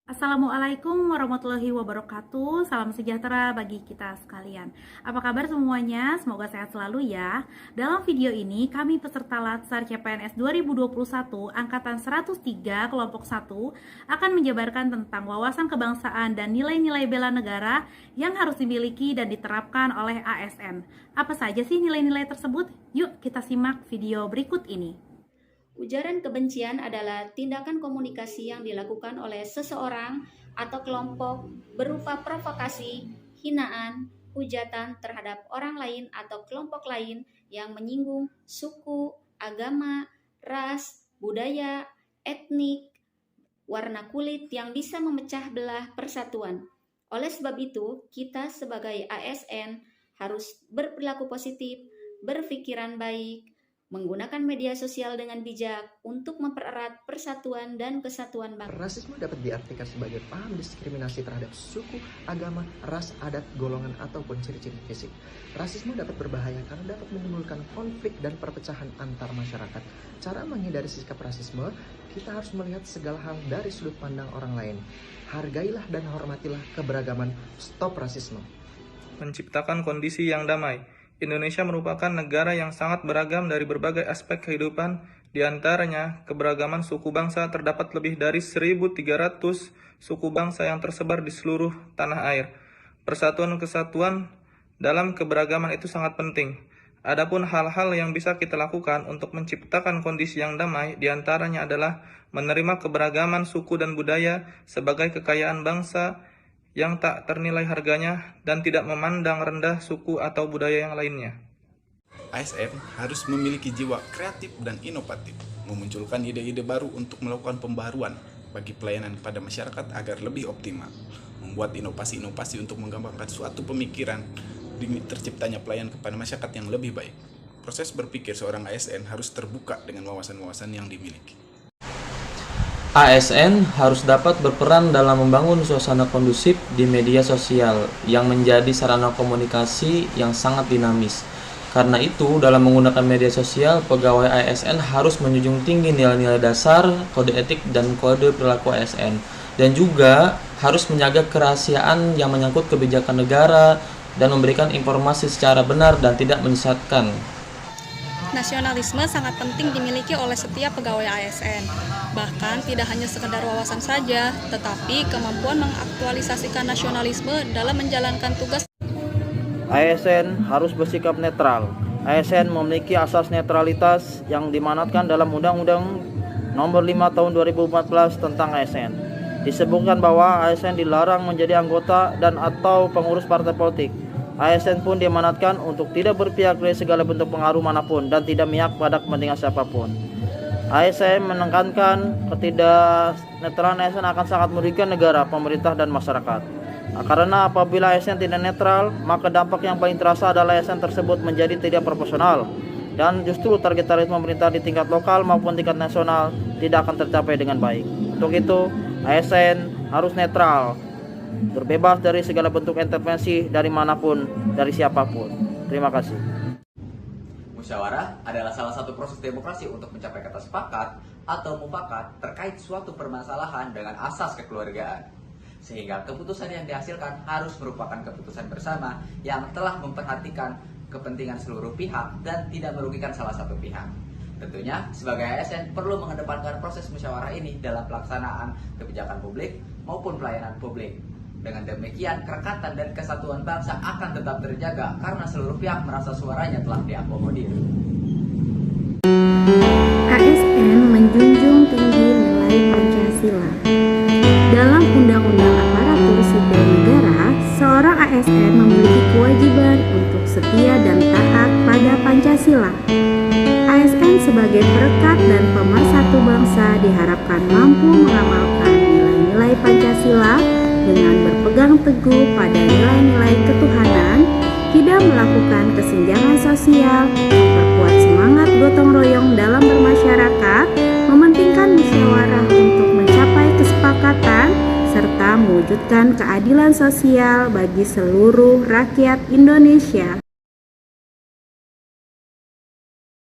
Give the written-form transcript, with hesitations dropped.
Assalamualaikum warahmatullahi wabarakatuh. Salam sejahtera bagi kita sekalian. Apa kabar semuanya? Semoga sehat selalu ya. Dalam video ini kami peserta Latsar CPNS 2021 angkatan 103 kelompok 1 akan menjabarkan tentang wawasan kebangsaan dan nilai-nilai bela negara yang harus dimiliki dan diterapkan oleh ASN. Apa saja sih nilai-nilai tersebut? Yuk kita simak video berikut ini. Ujaran kebencian adalah tindakan komunikasi yang dilakukan oleh seseorang atau kelompok berupa provokasi, hinaan, hujatan terhadap orang lain atau kelompok lain yang menyinggung suku, agama, ras, budaya, etnik, warna kulit yang bisa memecah belah persatuan. Oleh sebab itu, kita sebagai ASN harus berperilaku positif, berpikiran baik, menggunakan media sosial dengan bijak untuk mempererat persatuan dan kesatuan bangsa. Rasisme dapat diartikan sebagai paham diskriminasi terhadap suku, agama, ras, adat, golongan, ataupun ciri-ciri fisik. Rasisme dapat berbahaya karena dapat menimbulkan konflik dan perpecahan antar masyarakat. Cara menghindari sikap rasisme, kita harus melihat segala hal dari sudut pandang orang lain. Hargailah dan hormatilah keberagaman. Stop rasisme. Menciptakan kondisi yang damai. Indonesia merupakan negara yang sangat beragam dari berbagai aspek kehidupan, di antaranya keberagaman suku bangsa terdapat lebih dari 1.300 suku bangsa yang tersebar di seluruh tanah air. Persatuan dan kesatuan dalam keberagaman itu sangat penting. Adapun hal-hal yang bisa kita lakukan untuk menciptakan kondisi yang damai, di antaranya adalah menerima keberagaman suku dan budaya sebagai kekayaan bangsa yang tak ternilai harganya dan tidak memandang rendah suku atau budaya yang lainnya. ASN harus memiliki jiwa kreatif dan inovatif, memunculkan ide-ide baru untuk melakukan pembaruan bagi pelayanan kepada masyarakat agar lebih optimal, membuat inovasi-inovasi untuk mengembangkan suatu pemikiran demi terciptanya pelayanan kepada masyarakat yang lebih baik. Proses berpikir seorang ASN harus terbuka dengan wawasan-wawasan yang dimiliki. ASN harus dapat berperan dalam membangun suasana kondusif di media sosial yang menjadi sarana komunikasi yang sangat dinamis. Karena itu, dalam menggunakan media sosial, pegawai ASN harus menjunjung tinggi nilai-nilai dasar, kode etik, dan kode perilaku ASN. Dan juga harus menjaga kerahasiaan yang menyangkut kebijakan negara dan memberikan informasi secara benar dan tidak menyesatkan. Nasionalisme sangat penting dimiliki oleh setiap pegawai ASN. Bahkan tidak hanya sekedar wawasan saja, tetapi kemampuan mengaktualisasikan nasionalisme dalam menjalankan tugas. ASN harus bersikap netral. ASN memiliki asas netralitas yang dimanatkan dalam Undang-Undang Nomor 5 Tahun 2014 tentang ASN. Disebutkan bahwa ASN dilarang menjadi anggota dan atau pengurus partai politik. ASN pun diamanatkan untuk tidak berpihak dari segala bentuk pengaruh manapun dan tidak memihak pada kepentingan siapapun. ASN menekankan ketidaknetralan ASN akan sangat merugikan negara, pemerintah, dan masyarakat. Karena apabila ASN tidak netral, maka dampak yang paling terasa adalah ASN tersebut menjadi tidak proporsional dan justru target-target pemerintah di tingkat lokal maupun tingkat nasional tidak akan tercapai dengan baik. Untuk itu, ASN harus netral, berbebas dari segala bentuk intervensi dari manapun, dari siapapun. Terima kasih. Musyawarah adalah salah satu proses demokrasi untuk mencapai kata sepakat atau mufakat terkait suatu permasalahan dengan asas kekeluargaan. Sehingga keputusan yang dihasilkan harus merupakan keputusan bersama yang telah memperhatikan kepentingan seluruh pihak dan tidak merugikan salah satu pihak. Tentunya sebagai ASN perlu mengedepankan proses musyawarah ini dalam pelaksanaan kebijakan publik maupun pelayanan publik. Dengan demikian, kerekatan dan kesatuan bangsa akan tetap terjaga karena seluruh pihak merasa suaranya telah diakomodir. ASN menjunjung tinggi nilai Pancasila. Dalam Undang-Undang Aparatur Sipil Negara, seorang ASN memiliki kewajiban untuk setia dan taat pada Pancasila. ASN sebagai perekat dan pemersatu bangsa diharapkan mampu mengamalkan nilai-nilai Pancasila dengan berpegang teguh pada nilai-nilai ketuhanan, tidak melakukan kesenjangan sosial, memperkuat semangat gotong royong dalam bermasyarakat, mementingkan musyawarah untuk mencapai kesepakatan, serta mewujudkan keadilan sosial bagi seluruh rakyat Indonesia.